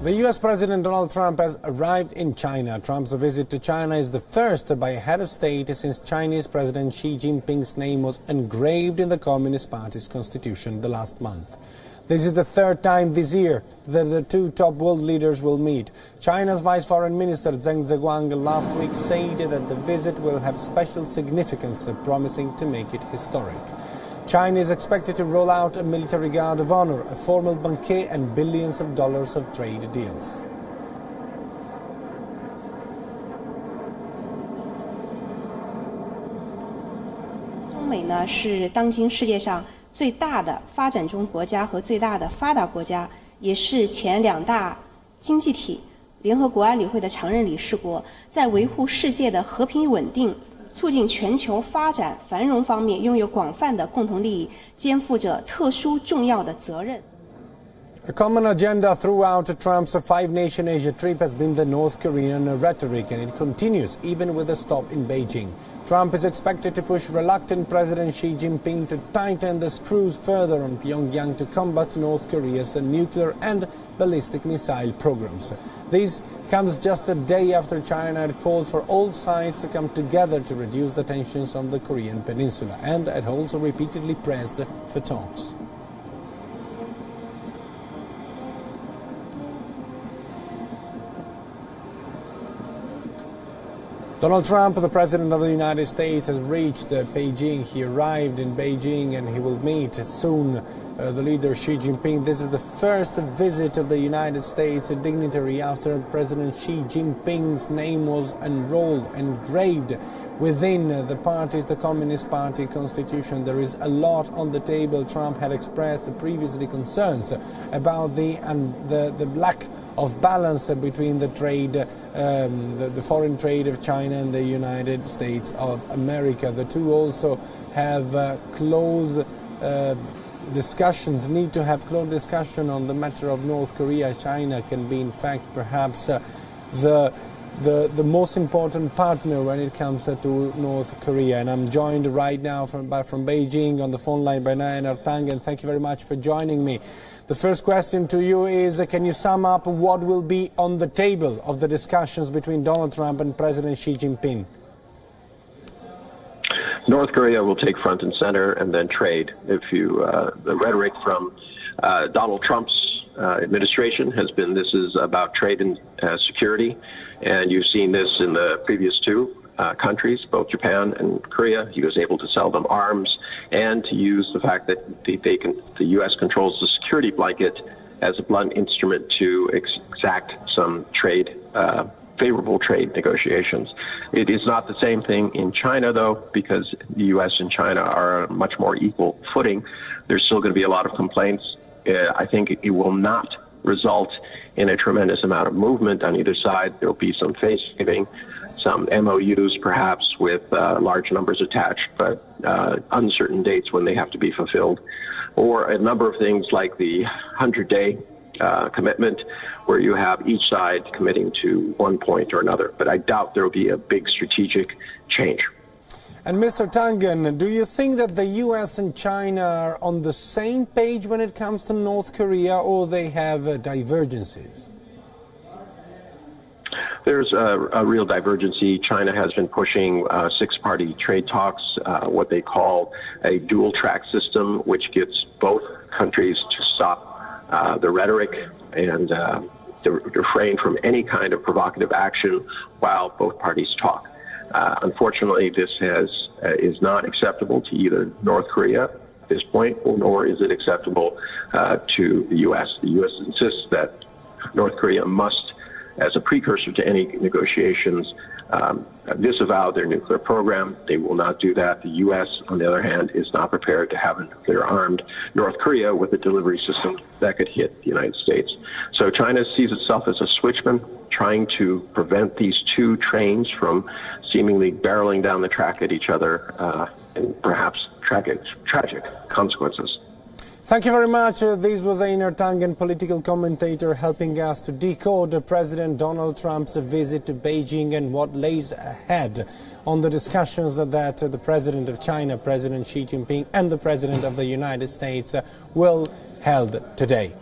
The U.S. President Donald Trump has arrived in China. Trump's visit to China is the first by a head of state since Chinese President Xi Jinping's name was engraved in the Communist Party's constitution the last month. This is the third time this year that the two top world leaders will meet. China's Vice Foreign Minister Zeguang last week said that the visit will have special significance, promising to make it historic. China is expected to roll out a military guard of honor, a formal banquet and billions of dollars of trade deals. China 呢是当今世界上最大的发展中国家和最大的发达国家，也是前两大经济体联合国安理会的常任理事国，在维护世界的和平稳定、促进全球发展繁荣方面拥有广泛的共同利益，肩负着特殊重要的责任。 A common agenda throughout Trump's five-nation Asia trip has been the North Korean rhetoric, and it continues even with a stop in Beijing. Trump is expected to push reluctant President Xi Jinping to tighten the screws further on Pyongyang to combat North Korea's nuclear and ballistic missile programs. This comes just a day after China had called for all sides to come together to reduce the tensions on the Korean peninsula, and had also repeatedly pressed for talks. Donald Trump, the President of the United States, has reached Beijing. He arrived in Beijing and he will meet soon the leader Xi Jinping. This is the first visit of the United States dignitary after President Xi Jinping's name was engraved within the Communist Party constitution. There is a lot on the table. Trump had expressed previously concerns about the lack of balance between the trade, the foreign trade of China and the United States of America. The two also have close discussions, need to have close discussion on the matter of North Korea. China can be, in fact, perhaps the most important partner when it comes to North Korea. And I'm joined right now from Beijing on the phone line by Zheng, and thank you very much for joining me. The first question to you is, can you sum up what will be on the table of the discussions between Donald Trump and President Xi Jinping? North Korea will take front and center, and then trade. The rhetoric from Donald Trump's administration has been this is about trade and security, and you've seen this in the previous two countries, both Japan and Korea. He was able to sell them arms and to use the fact that the U.S. controls the security blanket as a blunt instrument to exact some trade, favorable trade negotiations. It is not the same thing in China, though, because the U.S. and China are on a much more equal footing. There's still going to be a lot of complaints. I think it will not result in a tremendous amount of movement on either side. There will be some face saving, some MOUs perhaps with large numbers attached, but uncertain dates when they have to be fulfilled, or a number of things like the 100-day commitment, where you have each side committing to one point or another. But I doubt there will be a big strategic change. And Mr. Zheng, do you think that the U.S. and China are on the same page when it comes to North Korea, or they have divergences? There's a real divergency. China has been pushing six-party trade talks, what they call a dual-track system, which gets both countries to stop the rhetoric and to refrain from any kind of provocative action while both parties talk. Unfortunately, this is not acceptable to either North Korea at this point, nor is it acceptable to the U.S. The U.S. insists that North Korea must, as a precursor to any negotiations, disavow their nuclear program. They will not do that. The U.S., on the other hand, is not prepared to have a nuclear-armed North Korea with a delivery system that could hit the United States. So China sees itself as a switchman, trying to prevent these two trains from seemingly barreling down the track at each other and perhaps tragic consequences. Thank you very much. This was Zheng, political commentator, helping us to decode President Donald Trump's visit to Beijing and what lays ahead on the discussions that the President of China, President Xi Jinping, and the President of the United States will held today.